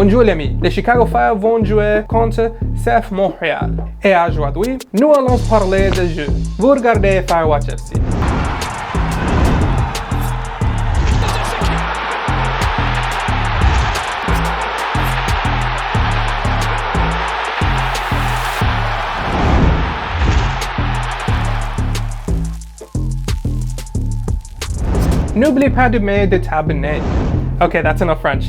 Bonjour les amis, les Chicago Fire vont jouer contre CF Montreal. Et aujourd'hui, nous allons parler de jeu. Vous regardez Firewatch FC. N'oubliez pas de me t'abonner. Okay, that's enough French.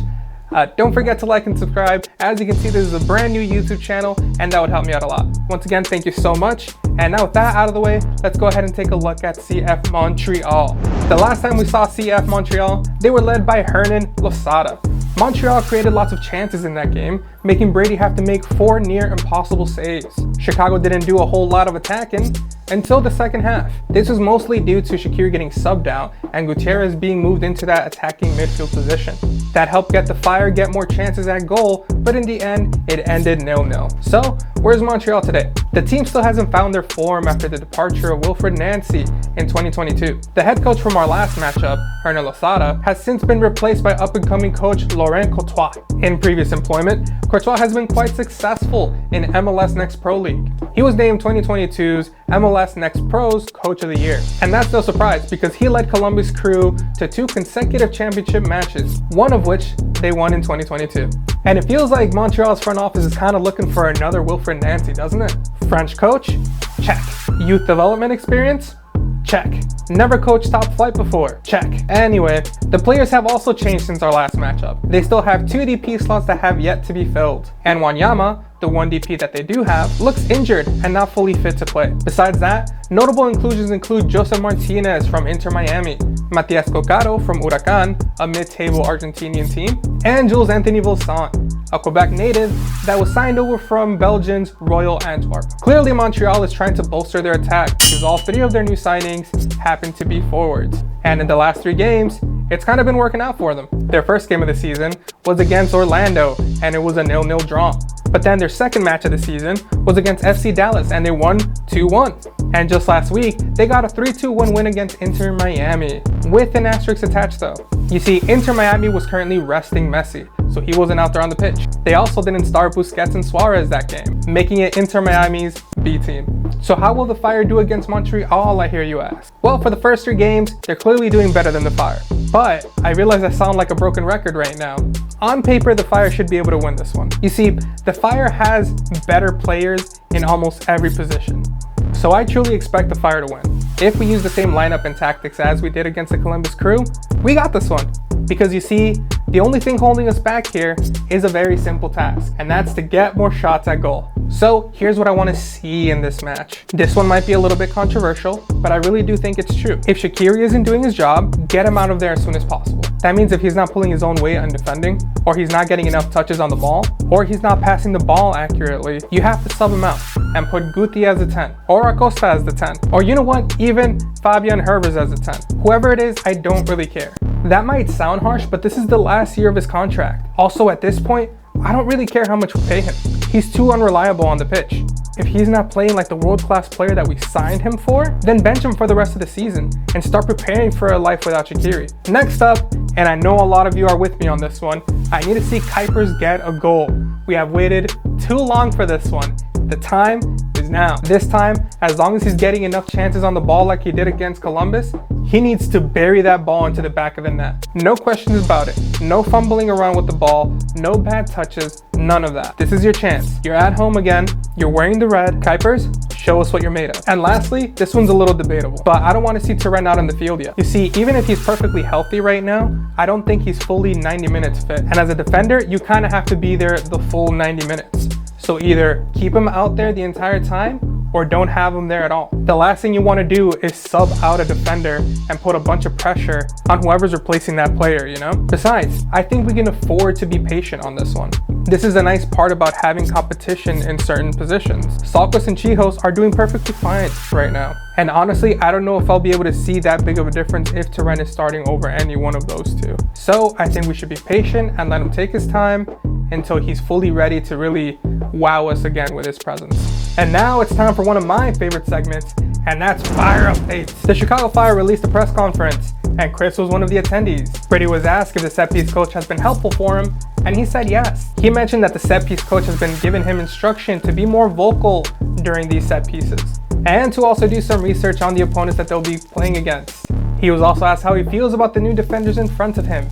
Don't forget to like and subscribe. As you can see, this is a brand new YouTube channel, and that would help me out a lot. Once again, thank you so much. And now with that out of the way, let's go ahead and take a look at CF Montreal. The last time we saw CF Montreal, they were led by Hernan Losada. Montreal created lots of chances in that game, making Brady have to make 4 near impossible saves. Chicago didn't do a whole lot of attacking until the second half. This was mostly due to Shaqiri getting subbed out and Gutierrez being moved into that attacking midfield position. That helped get the Fire get more chances at goal, but in the end, it ended 0-0. So, where's Montreal today? The team still hasn't found their form after the departure of Wilfried Nancy in 2022. The head coach from our last matchup, Hernan Losada, has since been replaced by up-and-coming coach Laurent Courtois. In previous employment, Courtois has been quite successful in MLS Next Pro League. He was named 2022's MLS Next Pro's Coach of the Year. And that's no surprise because he led Columbus Crew to 2 consecutive championship matches, one of which they won in 2022. And it feels like Montreal's front office is kind of looking for another Wilfried Nancy, doesn't it? French coach? Check. Youth development experience? Check. Never coached top flight before? Check. Anyway, the players have also changed since our last matchup. They still have 2 DP slots that have yet to be filled. And Wanyama, the 1 DP that they do have, looks injured and not fully fit to play. Besides that, notable inclusions include Joseph Martinez from Inter Miami, Matias Cocaro from Huracan, a mid-table Argentinian team, and Jules Anthony Vilsan, a Quebec native that was signed over from Belgium's Royal Antwerp. Clearly, Montreal is trying to bolster their attack because all 3 of their new signings happen to be forwards. And in the last 3 games, it's kind of been working out for them. Their first game of the season was against Orlando, and it was a 0-0 draw. But then their second match of the season was against FC Dallas, and they won 2-1. And just last week, they got a 3-2 win against Inter Miami, with an asterisk attached though. You see, Inter Miami was currently resting Messi, so he wasn't out there on the pitch. They also didn't start Busquets and Suarez that game, making it Inter Miami's B team. So how will the Fire do against Montreal, I hear you ask? Well, for the first 3 games, they're clearly doing better than the Fire. But I realize I sound like a broken record right now. On paper, the Fire should be able to win this one. You see, the Fire has better players in almost every position. So I truly expect the Fire to win. If we use the same lineup and tactics as we did against the Columbus Crew, we got this one. Because you see, the only thing holding us back here is a very simple task, and that's to get more shots at goal. So here's what I want to see in this match. This one might be a little bit controversial, but I really do think it's true. If Shaqiri isn't doing his job, get him out of there as soon as possible. That means if he's not pulling his own weight on defending, or he's not getting enough touches on the ball, or he's not passing the ball accurately, you have to sub him out and put Guti as a 10, or Acosta as the 10, or you know what, even Fabian Herbers as a 10. Whoever it is, I don't really care. That might sound harsh, but this is the last year of his contract. Also, at this point, I don't really care how much we pay him. He's too unreliable on the pitch. If he's not playing like the world-class player that we signed him for, then bench him for the rest of the season and start preparing for a life without Shaqiri. Next up, and I know a lot of you are with me on this one, I need to see Kuipers get a goal. We have waited too long for this one. The time is now. This time, as long as he's getting enough chances on the ball like he did against Columbus, he needs to bury that ball into the back of the net. No questions about it. No fumbling around with the ball, no bad touches, none of that. This is your chance. You're at home again, you're wearing the red. Kuipers, show us what you're made of. And lastly, this one's a little debatable, but I don't want to see Turan out in the field yet. You see, even if he's perfectly healthy right now, I don't think he's fully 90 minutes fit. And as a defender, you kind of have to be there the full 90 minutes. So either keep him out there the entire time or don't have him there at all. The last thing you want to do is sub out a defender and put a bunch of pressure on whoever's replacing that player, you know? Besides, I think we can afford to be patient on this one. This is a nice part about having competition in certain positions. Salkos and Chihos are doing perfectly fine right now. And honestly, I don't know if I'll be able to see that big of a difference if Turan is starting over any one of those 2. So I think we should be patient and let him take his time until he's fully ready to really wow us again with his presence. And now it's time for one of my favorite segments, and that's Fire Updates. The Chicago Fire released a press conference, and Chris was one of the attendees. Brady was asked if the set piece coach has been helpful for him, And he said yes. He mentioned that the set piece coach has been giving him instruction to be more vocal during these set pieces, and to also do some research on the opponents that they'll be playing against. He was also asked how he feels about the new defenders in front of him.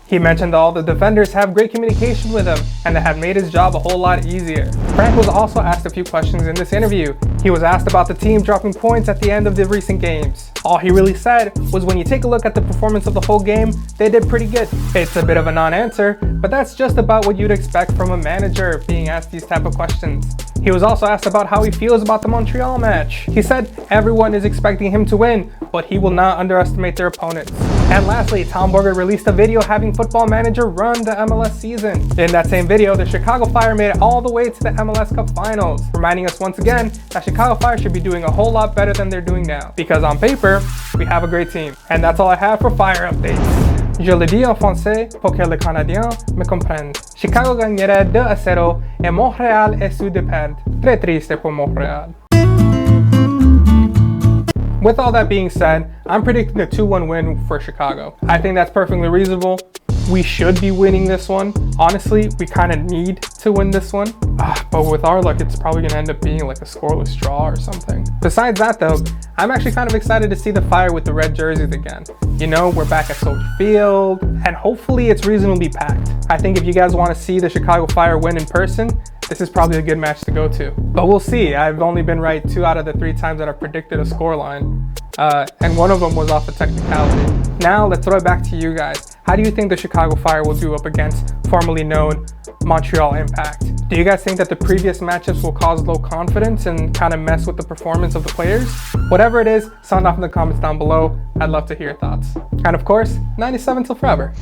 He mentioned that all the defenders have great communication with him and that have made his job a whole lot easier. Frank was also asked a few questions in this interview. He was asked about the team dropping points at the end of the recent games. All he really said was when you take a look at the performance of the whole game, they did pretty good. It's a bit of a non-answer, but that's just about what you'd expect from a manager being asked these type of questions. He was also asked about how he feels about the Montreal match. He said everyone is expecting him to win, but he will not underestimate their opponents. And lastly, Tom Borger released a video having Football Manager run the MLS season. In that same video, the Chicago Fire made it all the way to the MLS Cup Finals, reminding us once again that Chicago Fire should be doing a whole lot better than they're doing now. Because on paper, we have a great team. And that's all I have for Fire updates. Je le dis en français pour que les Canadiens me comprennent. Chicago gagnerait 2-0 et Montréal est sur de perdre. Très triste pour Montréal. With all that being said, I'm predicting a 2-1 win for Chicago. I think that's perfectly reasonable. We should be winning this one. Honestly, we kind of need to win this one. But with our luck, it's probably going to end up being like a scoreless draw or something. Besides that though, I'm actually kind of excited to see the Fire with the red jerseys again. You know, we're back at Soldier Field, and hopefully it's reasonably packed. I think if you guys want to see the Chicago Fire win in person, this is probably a good match to go to. But we'll see. I've only been right 2 out of the 3 times that I predicted a scoreline. And one of them was off a technicality. Now let's throw it back to you guys. How do you think the Chicago Fire will do up against formerly known Montreal Impact? Do you guys think that the previous matchups will cause low confidence and kind of mess with the performance of the players? Whatever it is, sound off in the comments down below. I'd love to hear your thoughts. And of course, 97 till forever.